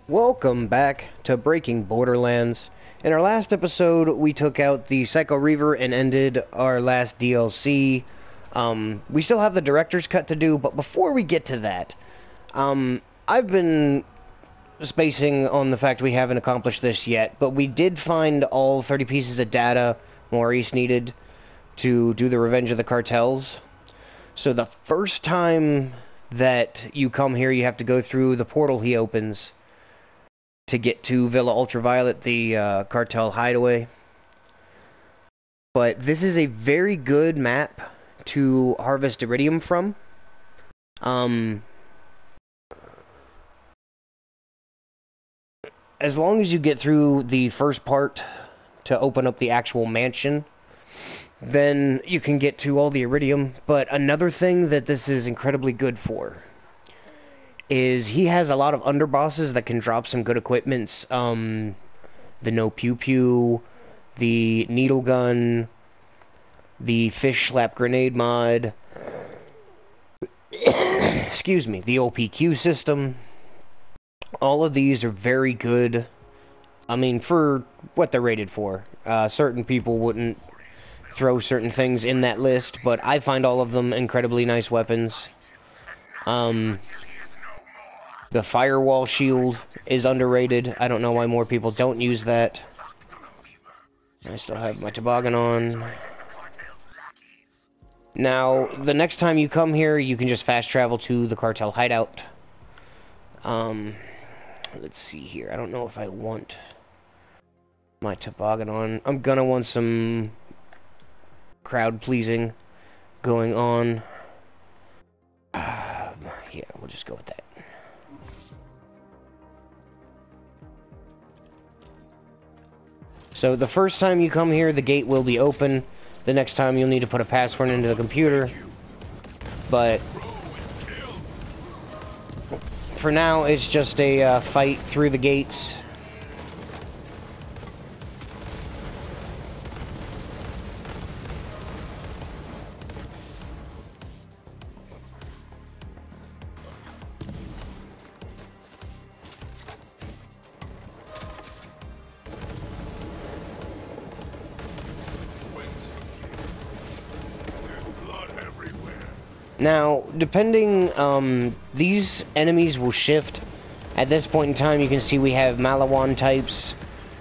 Welcome back to Breaking Borderlands. In our last episode, we took out the Psycho Reaver and ended our last DLC. We still have the director's cut to do, but before we get to that, I've been spacing on the fact we haven't accomplished this yet, but we did find all 30 pieces of data Maurice needed to do the Revenge of the Cartels. So the first time that you come here, you have to go through the portal he opens to get to Villa Ultraviolet, the Cartel hideaway. But this is a very good map to harvest iridium from. As long as you get through the first part to open up the actual mansion, then you can get to all the iridium. But another thing that this is incredibly good for is he has a lot of underbosses that can drop some good equipments. The no pew pew, the needle gun, the fish slap grenade mod, excuse me, the OPQ system. All of these are very good. I mean, for what they're rated for. Certain people wouldn't throw certain things in that list, but I find all of them incredibly nice weapons. The firewall shield is underrated. I don't know why more people don't use that. I still have my toboggan on. Now, the next time you come here, you can just fast travel to the Cartel hideout. Let's see here. I don't know if I want my toboggan on. I'm gonna want some crowd pleasing going on. Yeah, we'll just go with that. So the first time you come here, the gate will be open. The next time you'll need to put a password into the computer. But for now, it's just a fight through the gates. Now, depending, these enemies will shift. At this point in time, you can see we have Malawan types.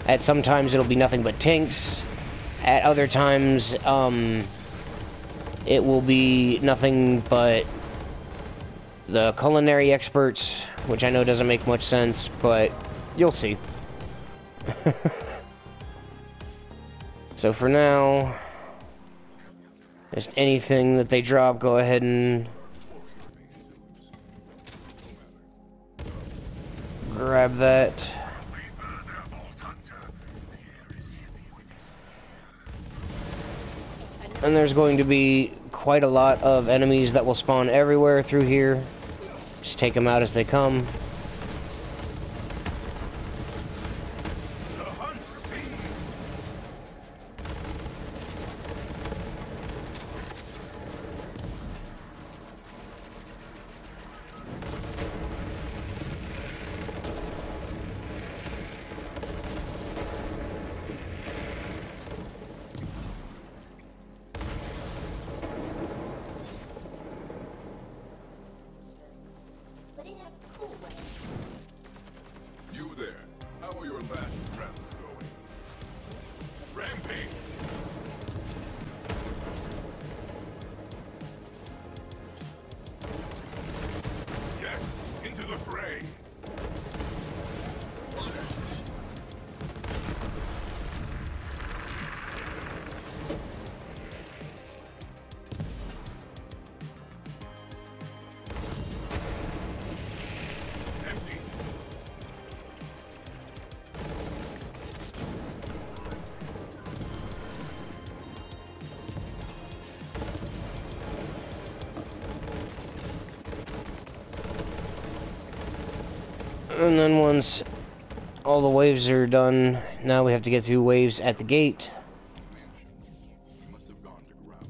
At some times, it'll be nothing but tinks. At other times, it will be nothing but the culinary experts, which I know doesn't make much sense, but you'll see. So for now, just anything that they drop, go ahead and grab that. And there's going to be quite a lot of enemies that will spawn everywhere through here. Just take them out as they come. And then once all the waves are done, now we have to get through waves at the gate. We must have gone to ground.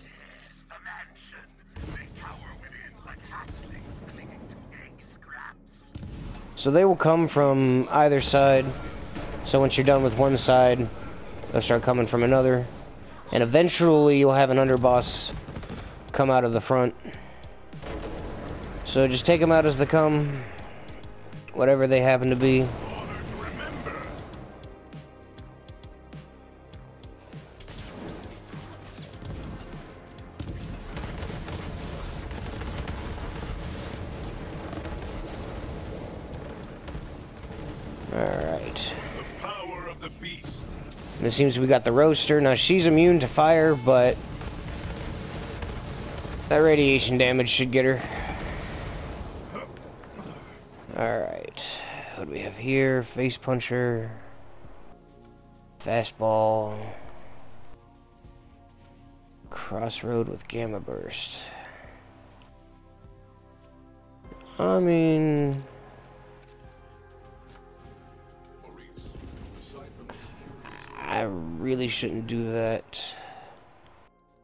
Yes, the mansion. They cower within like hatchlings clinging to egg scraps. So they will come from either side. So once you're done with one side, they'll start coming from another. And eventually you'll have an underboss come out of the front. So just take them out as they come, whatever they happen to be. Alright. And it seems we got the roaster. Now she's immune to fire, but that radiation damage should get her. Alright. What do we have here? Face puncher. Fastball. Crossroad with gamma burst. I mean, I really shouldn't do that.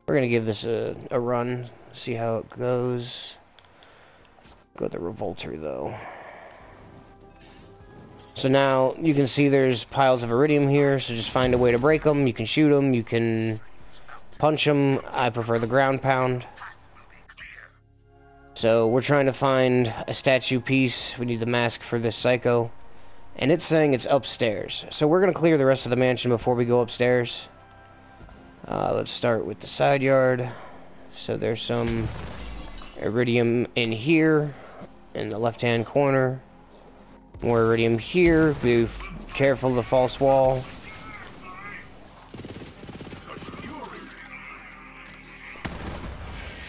We're gonna give this a run, see how it goes. Go the Revolter though. So now you can see there's piles of iridium here, so just find a way to break them. You can shoot them, you can punch them. I prefer the ground pound. So we're trying to find a statue piece. We need the mask for this psycho. And it's saying it's upstairs. So we're going to clear the rest of the mansion before we go upstairs. Let's start with the side yard. So there's some iridium in here, in the left-hand corner. More iridium here. Be careful of the false wall.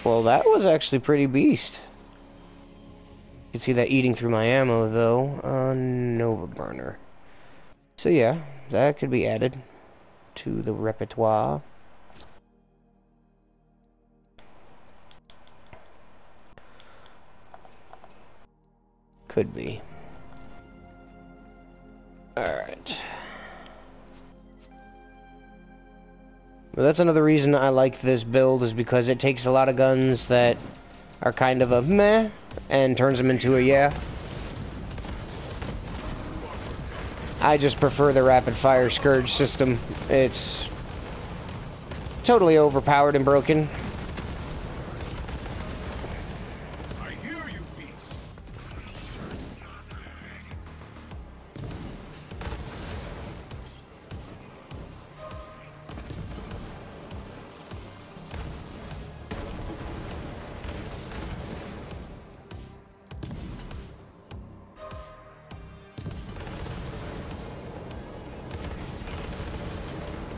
Well, that was actually pretty beast. You can see that eating through my ammo, though. Nova Burner. So yeah, that could be added to the repertoire. Could be. Alright. But that's another reason I like this build, is because it takes a lot of guns that are kind of a meh and turns them into a yeah. I just prefer the rapid fire Scourge system. It's totally overpowered and broken.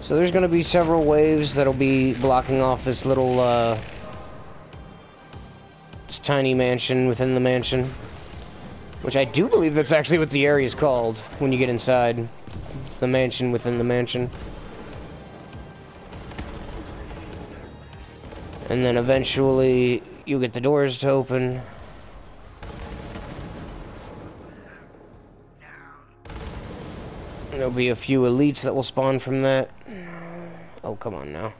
So there's going to be several waves that'll be blocking off this little, this tiny mansion within the mansion. Which I do believe that's actually what the area is called when you get inside. It's the mansion within the mansion. And then eventually you'll get the doors to open. There'll be a few elites that will spawn from that. Oh, come on now.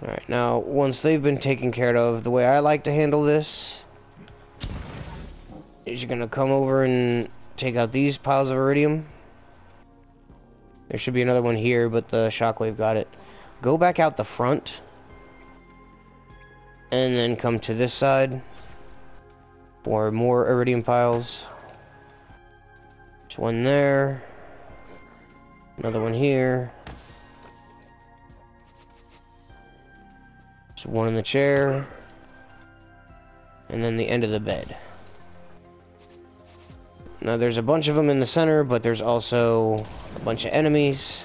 Alright, now, once they've been taken care of, the way I like to handle this is you're gonna come over and take out these piles of iridium. There should be another one here, but the shockwave got it. Go back out the front, and then come to this side for more iridium piles. There's one there, another one here. There's one in the chair, and then the end of the bed. Now there's a bunch of them in the center, but there's also a bunch of enemies.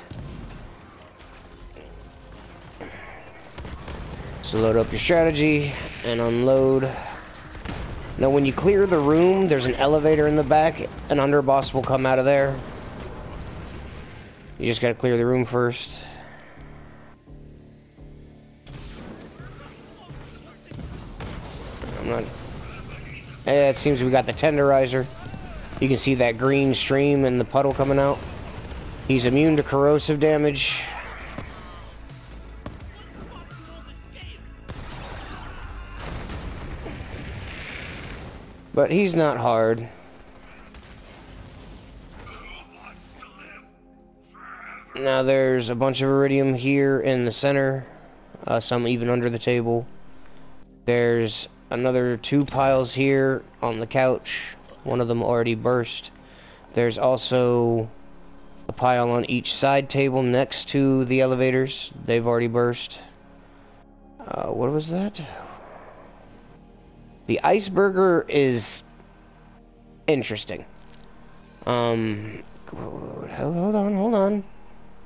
So load up your strategy and unload. Now when you clear the room, there's an elevator in the back. An underboss will come out of there. You just gotta clear the room first. I'm not... Yeah, it seems we got the tenderizer. You can see that green stream and the puddle coming out. He's immune to corrosive damage. But he's not hard. Now there's a bunch of iridium here in the center, some even under the table. There's another 2 piles here on the couch. One of them already burst. There's also a pile on each side table next to the elevators. They've already burst. What was that? The iceberger is interesting. Hold on.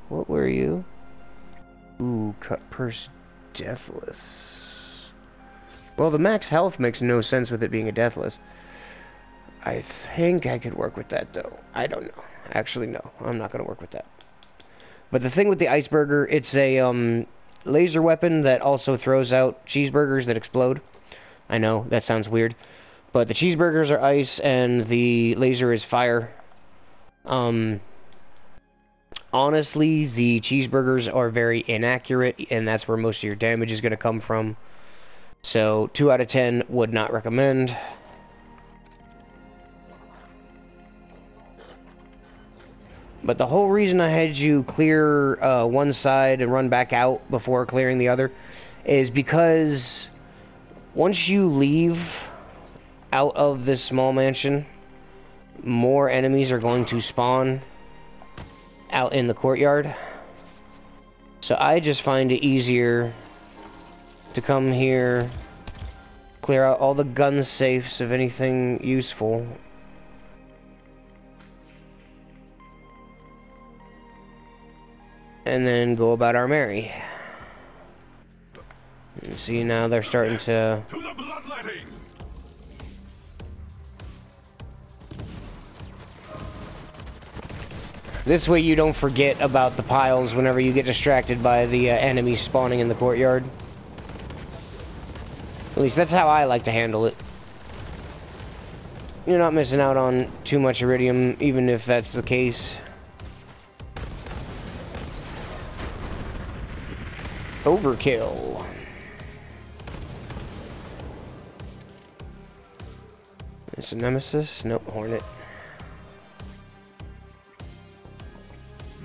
What were you? Ooh, cut purse, deathless. Well, the max health makes no sense with it being a deathless. I think I could work with that, though. I don't know. Actually, no. I'm not going to work with that. But the thing with the iceberger, it's a laser weapon that also throws out cheeseburgers that explode. I know, that sounds weird. But the cheeseburgers are ice, and the laser is fire. Honestly, the cheeseburgers are very inaccurate, and that's where most of your damage is going to come from. So, 2 out of 10 would not recommend. But the whole reason I had you clear one side and run back out before clearing the other is because once you leave out of this small mansion, more enemies are going to spawn out in the courtyard. So I just find it easier to come here, clear out all the gun safes of anything useful, and then go about our merry. You see, now they're starting to the bloodletting! This way you don't forget about the piles whenever you get distracted by the enemies spawning in the courtyard. At least that's how I like to handle it. You're not missing out on too much iridium, even if that's the case. Overkill. It's a nemesis? Nope, hornet.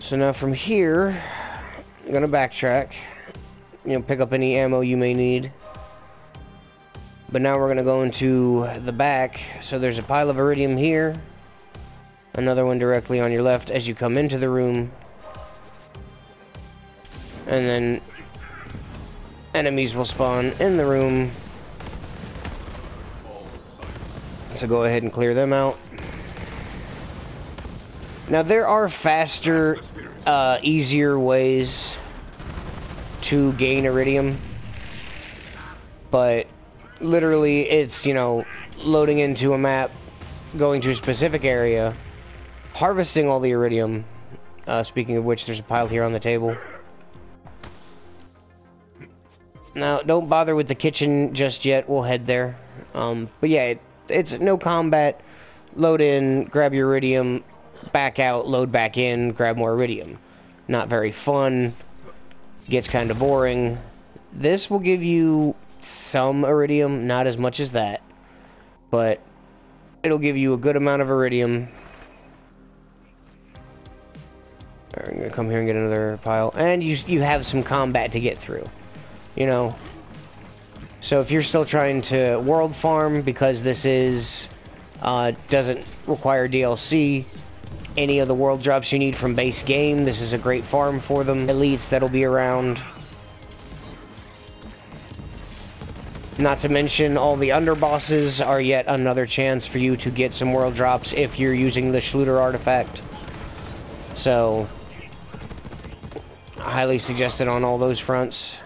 So now from here, I'm gonna backtrack. You know, pick up any ammo you may need. But now we're gonna go into the back. So there's a pile of iridium here. Another one directly on your left as you come into the room. And then enemies will spawn in the room. So go ahead and clear them out. Now there are faster, easier ways to gain iridium. But literally it's, you know, loading into a map, going to a specific area, harvesting all the iridium. Speaking of which, there's a pile here on the table. Now, don't bother with the kitchen just yet. We'll head there. But yeah, it's no combat. Load in, grab your iridium, back out, load back in, grab more iridium. Not very fun. Gets kind of boring. This will give you some iridium, not as much as that. But it'll give you a good amount of iridium. Alright, I'm gonna come here and get another pile. And you have some combat to get through. You know, so if you're still trying to world farm, because this is doesn't require DLC, any of the world drops you need from base game, this is a great farm for them. Elites that'll be around. Not to mention all the underbosses are yet another chance for you to get some world drops if you're using the Schluter artifact. So, highly suggested on all those fronts.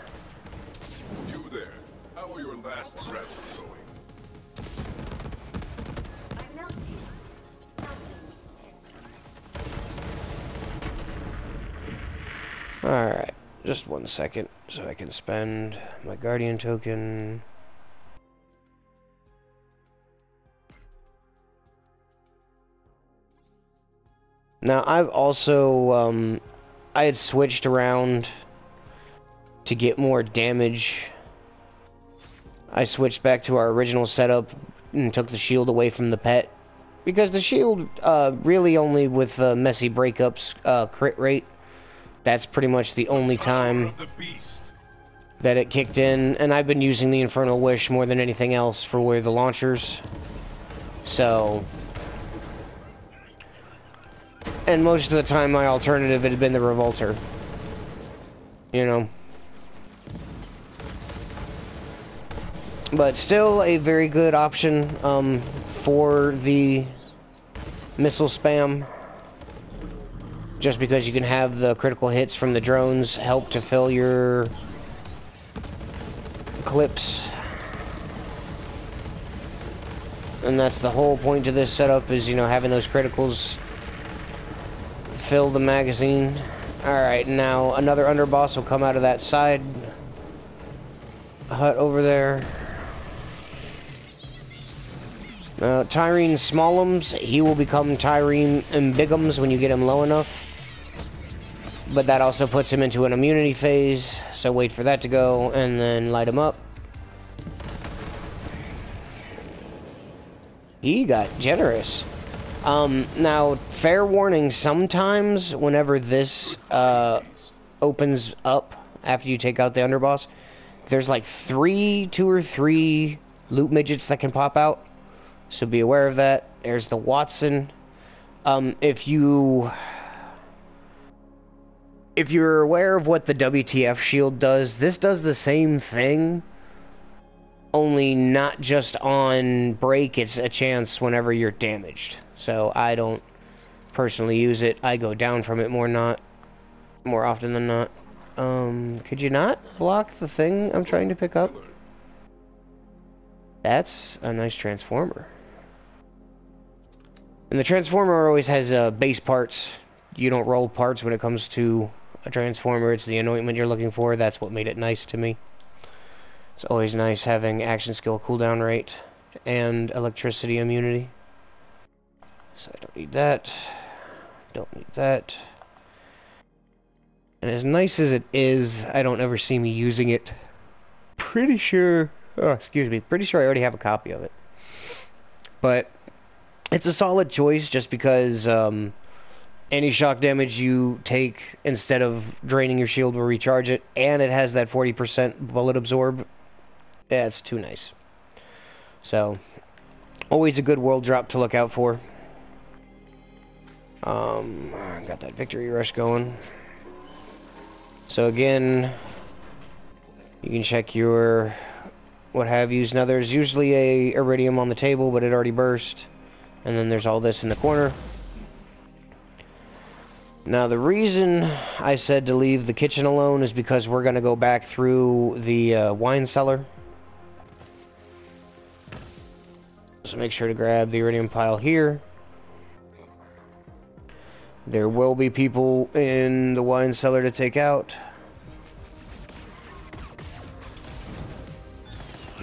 Alright, just 1 second so I can spend my Guardian token. Now, I've also, I had switched around to get more damage. I switched back to our original setup and took the shield away from the pet. Because the shield, really only with messy breakups, crit rate. That's pretty much the only time that it kicked in. And I've been using the Infernal Wish more than anything else for where the launchers. So... And most of the time my alternative had been the Revolter. You know. But still a very good option for the missile spam. Just because you can have the critical hits from the drones help to fill your clips. And that's the whole point to this setup is, you know, having those criticals fill the magazine. Alright, now another underboss will come out of that side hut over there. Tyrene Smallums, he will become Tyrene Ambigums when you get him low enough. But that also puts him into an immunity phase, so wait for that to go, and then light him up. He got generous. Now, fair warning, sometimes whenever this opens up after you take out the underboss, there's like 2 or 3 loot midgets that can pop out. So be aware of that. There's the Watson. If you're aware of what the WTF shield does, this does the same thing. Only not just on break, it's a chance whenever you're damaged. So I don't personally use it. I go down from it more often than not. Could you not block the thing I'm trying to pick up? That's a nice transformer. And the transformer always has base parts. You don't roll parts when it comes to a transformer. It's the anointment you're looking for. That's what made it nice to me. It's always nice having action skill cooldown rate and electricity immunity. So I don't need that. Don't need that. And as nice as it is, I don't ever see me using it. Pretty sure... Oh, excuse me. Pretty sure I already have a copy of it. But it's a solid choice just because any shock damage you take instead of draining your shield will recharge it. And it has that 40% bullet absorb. Yeah, it's too nice. So, always a good world drop to look out for. Got that victory rush going. So again, you can check your what have yous. Now there's usually a iridium on the table, but it already burst. And then there's all this in the corner. Now the reason I said to leave the kitchen alone is because we're going to go back through the wine cellar. So make sure to grab the iridium pile here. There will be people in the wine cellar to take out.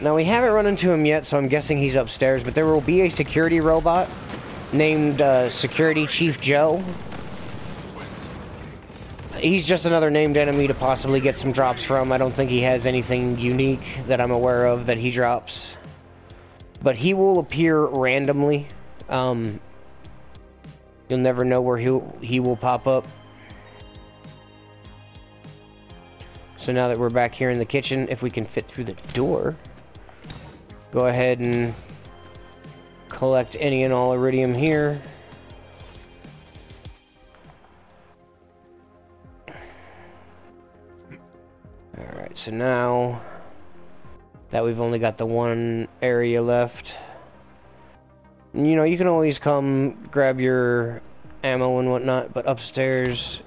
Now we haven't run into him yet, so I'm guessing he's upstairs, but there will be a security robot named Security Chief Joe. He's just another named enemy to possibly get some drops from. I don't think he has anything unique that I'm aware of that he drops. But he will appear randomly. You'll never know where he will pop up. So now that we're back here in the kitchen, if we can fit through the door, go ahead and collect any and all iridium here. Alright, so now that we've only got the one area left, you know, you can always come grab your ammo and whatnot, but upstairs,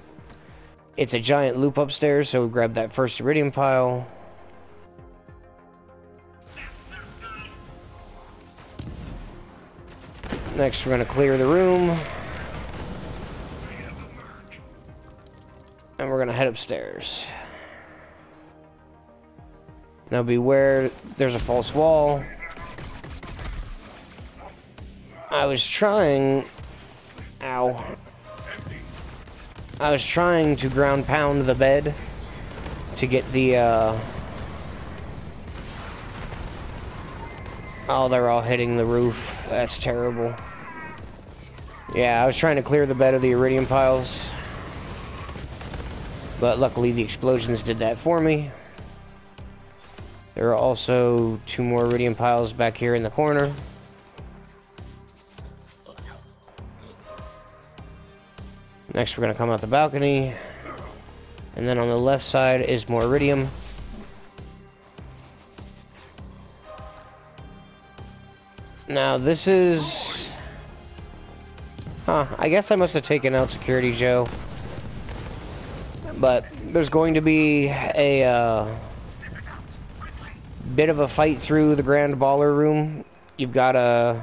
it's a giant loop upstairs, so grab that first iridium pile. Next, we're going to clear the room. And we're going to head upstairs. Now beware, there's a false wall. I was trying... Ow. I was trying to ground pound the bed to get the, Oh, they're all hitting the roof. That's terrible. Yeah, I was trying to clear the bed of the iridium piles. But luckily the explosions did that for me. There are also 2 more iridium piles back here in the corner. Next we're going to come out the balcony. And then on the left side is more iridium. Now this is... Huh, I guess I must have taken out Security Joe. But there's going to be a bit of a fight through the Grand Baller room. You've got to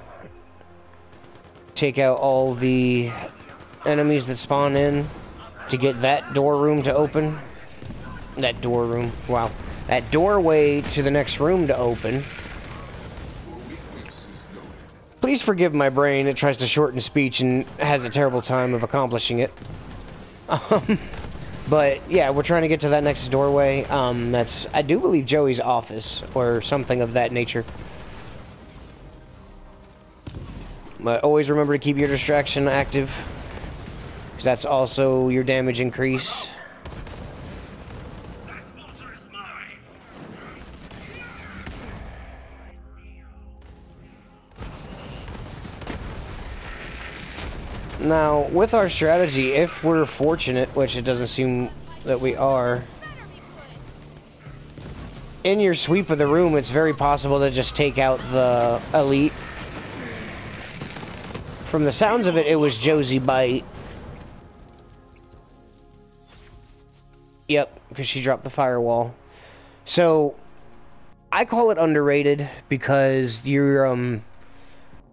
take out all the enemies that spawn in to get that door room to open. That door room, wow. That doorway to the next room to open. Please forgive my brain, it tries to shorten speech and has a terrible time of accomplishing it. But yeah, we're trying to get to that next doorway. That's, I do believe, Joey's office or something of that nature. But always remember to keep your distraction active, because that's also your damage increase. Now, with our strategy, if we're fortunate, which it doesn't seem that we are, in your sweep of the room, it's very possible to just take out the elite. From the sounds of it, it was Josie Bite. Yep, because she dropped the firewall. So, I call it underrated because you're,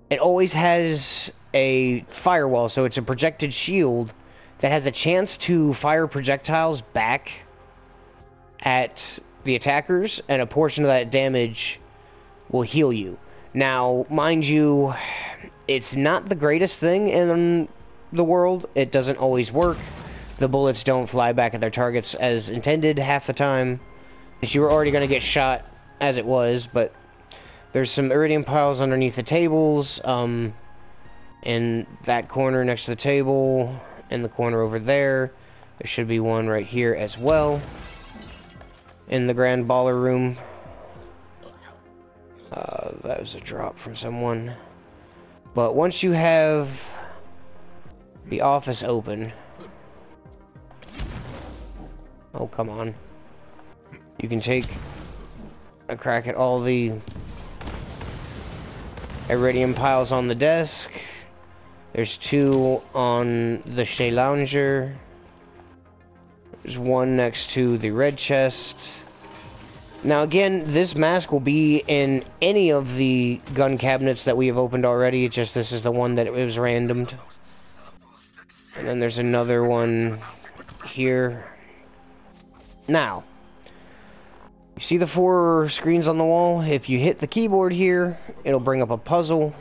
it always has a firewall, so it's a projected shield that has a chance to fire projectiles back at the attackers, and a portion of that damage will heal you. Now, mind you, it's not the greatest thing in the world. It doesn't always work. The bullets don't fly back at their targets as intended half the time. You were already going to get shot as it was, but there's some iridium piles underneath the tables, in that corner next to the table, in the corner over there. There should be one right here as well, in the Grand Baller room. That was a drop from someone. But once you have the office open... Oh, come on. You can take a crack at all the iridium piles on the desk. There's 2 on the Chez Lounger. There's 1 next to the red chest. Now again, this mask will be in any of the gun cabinets that we have opened already. It's just this is the one that it was randomed. And then there's another one here. Now, you see the 4 screens on the wall? If you hit the keyboard here, it'll bring up a puzzle.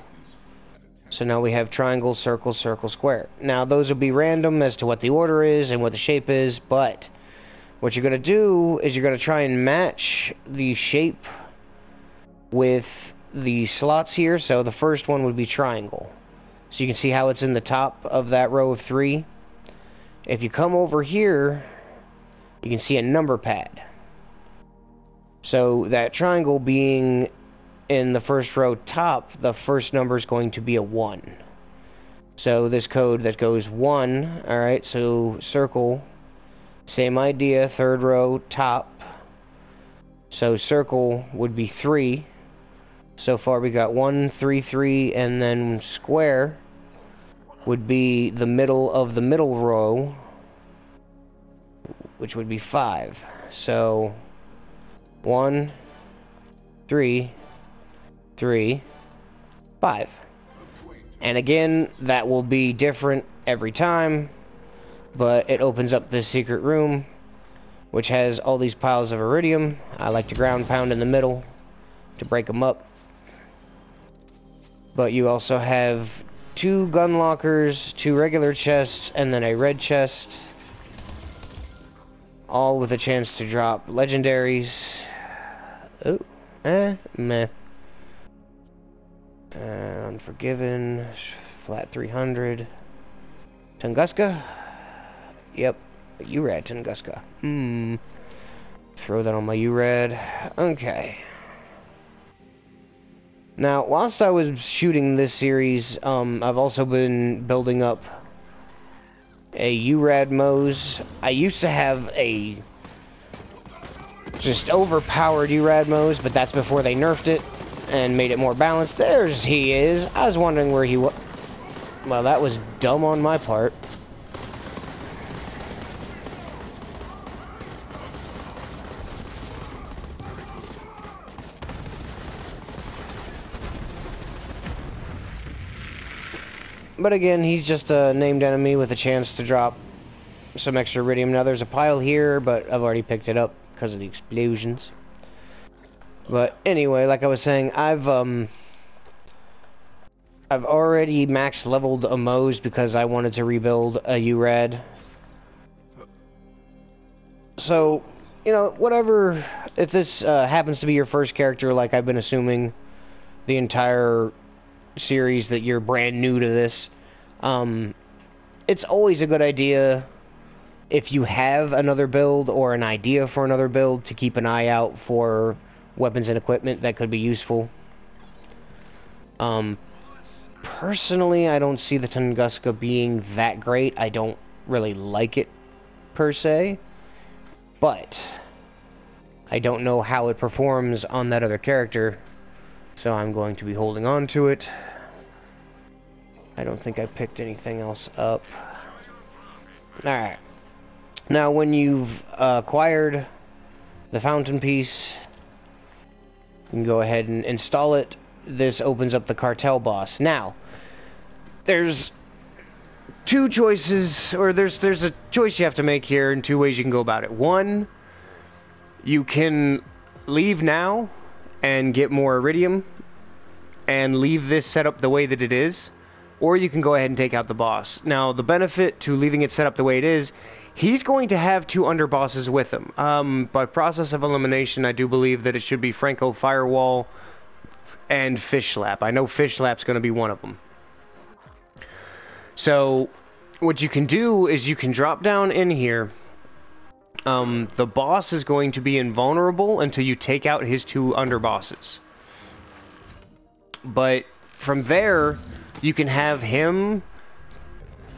So now we have triangle, circle, circle, square. Now those will be random as to what the order is and what the shape is, but what you're going to do is you're going to try and match the shape with the slots here. So the first one would be triangle. So you can see how it's in the top of that row of 3. If you come over here, you can see a number pad. So that triangle being in the first row top, the first number is going to be a 1. So this code that goes 1, alright, so circle, same idea, third row top. So circle would be 3. So far we got 1, 3, 3, and then square would be the middle of the middle row, which would be 5. So 1, 3, 3, 5. And again, that will be different every time, but it opens up this secret room, which has all these piles of iridium. I like to ground pound in the middle to break them up. But you also have 2 gun lockers, 2 regular chests, and then a red chest, all with a chance to drop legendaries. Oh, meh. Unforgiven, flat 300. Tunguska? Yep, URAD Tunguska. Throw that on my URAD. Okay. Now, whilst I was shooting this series, I've also been building up a URAD Mose. I used to have a just overpowered URAD Mose, but that's before they nerfed it and made it more balanced. There's he is. I was wondering where he was. Well, that was dumb on my part. But again, he's just a named enemy with a chance to drop some extra iridium. Now there's a pile here, but I've already picked it up because of the explosions. But anyway, like I was saying, I've already max leveled a Mose because I wanted to rebuild a URAD. So, you know, whatever, if this happens to be your first character, like I've been assuming the entire series that you're brand new to this, it's always a good idea if you have another build or an idea for another build to keep an eye out for weapons and equipment that could be useful. Personally, I don't see the Tunguska being that great. I don't really like it per se, but I don't know how it performs on that other character, so I'm going to be holding on to it. I don't think I picked anything else up. Alright. Now, when you've acquired the fountain piece, you can go ahead and install it. This opens up the Cartel boss. Now, there's two choices, or there's a choice you have to make here, and two ways you can go about it. One, you can leave now and get more iridium and leave this set up the way that it is, or you can go ahead and take out the boss. Now, the benefit to leaving it set up the way it is, he's going to have two underbosses with him. By process of elimination, I do believe that it should be Franco Firewall and Fish Slap. I know Fish Slap's going to be one of them. So, what you can do is you can drop down in here. The boss is going to be invulnerable until you take out his two underbosses. But from there, you can have him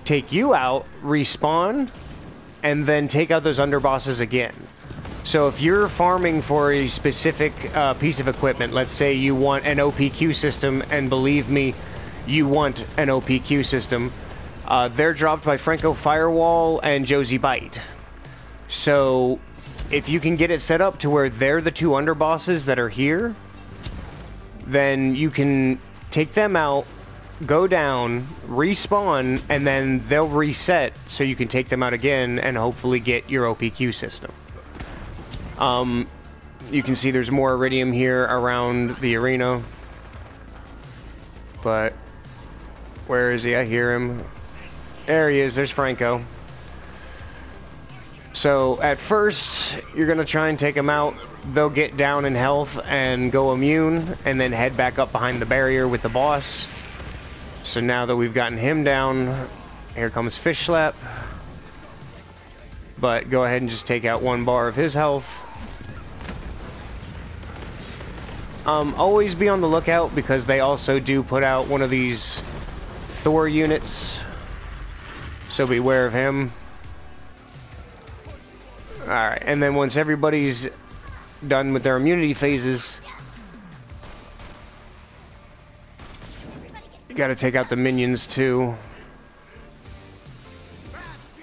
take you out, respawn, and then take out those underbosses again. So if you're farming for a specific piece of equipment, let's say you want an OPQ system, and believe me, you want an OPQ system, they're dropped by Franco Firewall and Josie Bite. So if you can get it set up to where they're the two underbosses that are here, then you can take them out, go down, respawn, and then they'll reset so you can take them out again and hopefully get your OPQ system. You can see there's more iridium here around the arena. But where is he? I hear him. There he is. There's Franco. So at first, you're going to try and take them out. They'll get down in health and go immune, and then head back up behind the barrier with the boss. So now that we've gotten him down, here comes Fish Slap. But go ahead and just take out one bar of his health. Always be on the lookout because they also do put out one of these Thor units. So beware of him. Alright, and then once everybody's done with their immunity phases, you gotta take out the minions too.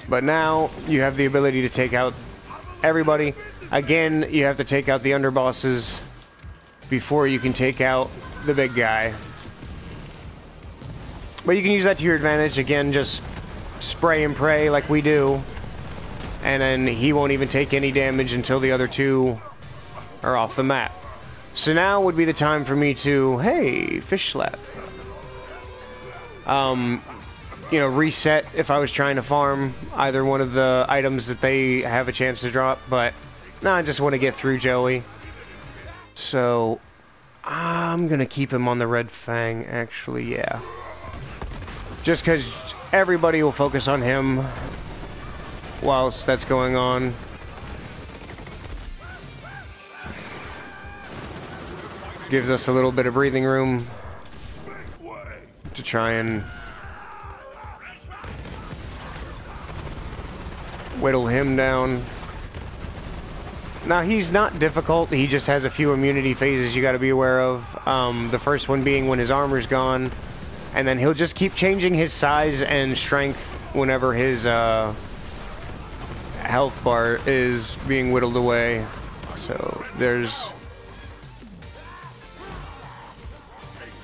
But now you have the ability to take out everybody. Again, you have to take out the underbosses before you can take out the big guy. But you can use that to your advantage. Again, just spray and pray like we do. And then he won't even take any damage until the other two are off the map. So now would be the time for me to, hey, Fish Slap. You know, reset if I was trying to farm either one of the items that they have a chance to drop. But no, I just want to get through Joey. So, I'm gonna keep him on the Red Fang, actually, yeah. Just because everybody will focus on him whilst that's going on. Gives us a little bit of breathing room to try and whittle him down. Now, he's not difficult, he just has a few immunity phases you gotta be aware of. The first one being when his armor's gone, and then he'll just keep changing his size and strength whenever his health bar is being whittled away. So, there's...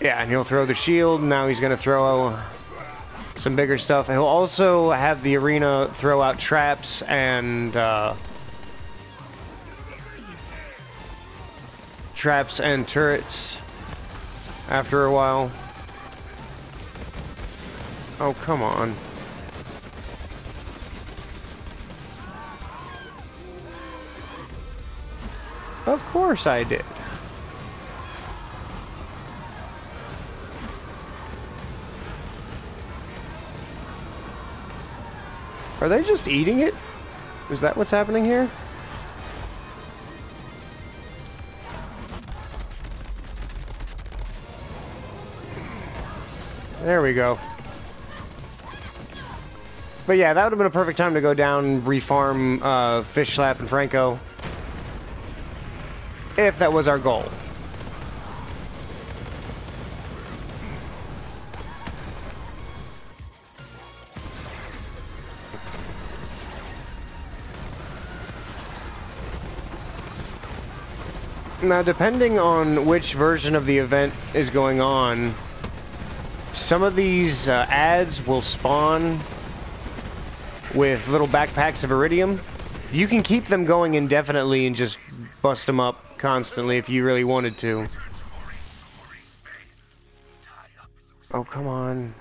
Yeah, and he'll throw the shield, now he's gonna throw some bigger stuff. He'll also have the arena throw out traps and turrets after a while. Oh, come on. Of course I did. Are they just eating it? Is that what's happening here? There we go. But yeah, that would have been a perfect time to go down, refarm Fish Slap and Franco. If that was our goal. Now, depending on which version of the event is going on, some of these ads will spawn with little backpacks of iridium. You can keep them going indefinitely and just bust them up constantly if you really wanted to. Oh, come on.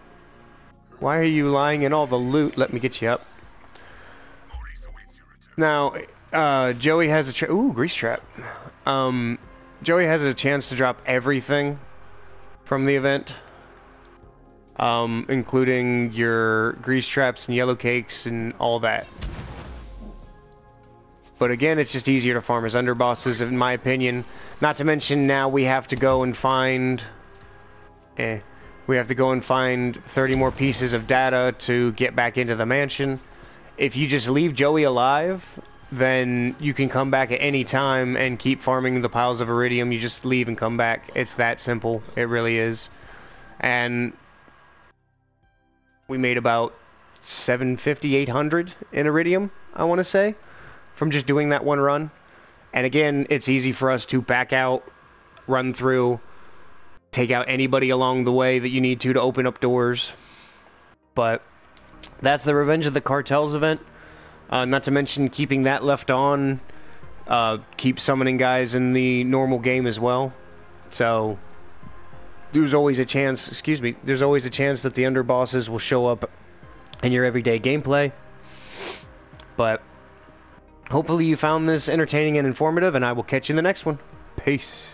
Why are you lying in all the loot? Let me get you up. Now, Joey has a ooh, grease trap. Joey has a chance to drop everything from the event, including your grease traps and yellow cakes and all that. But again, it's just easier to farm as underbosses, in my opinion. Not to mention now we have to go and find... we have to go and find 30 more pieces of data to get back into the mansion. If you just leave Joey alive, then you can come back at any time and keep farming the piles of iridium. You just leave and come back. It's that simple. It really is. And we made about 750, 800 in iridium, I want to say, from just doing that one run. And again, it's easy for us to back out, run through, take out anybody along the way that you need to open up doors. But that's the Revenge of the Cartels event. Not to mention keeping that left on, keep summoning guys in the normal game as well. So there's always a chance, there's always a chance that the underbosses will show up in your everyday gameplay. But hopefully you found this entertaining and informative, and I will catch you in the next one. Peace.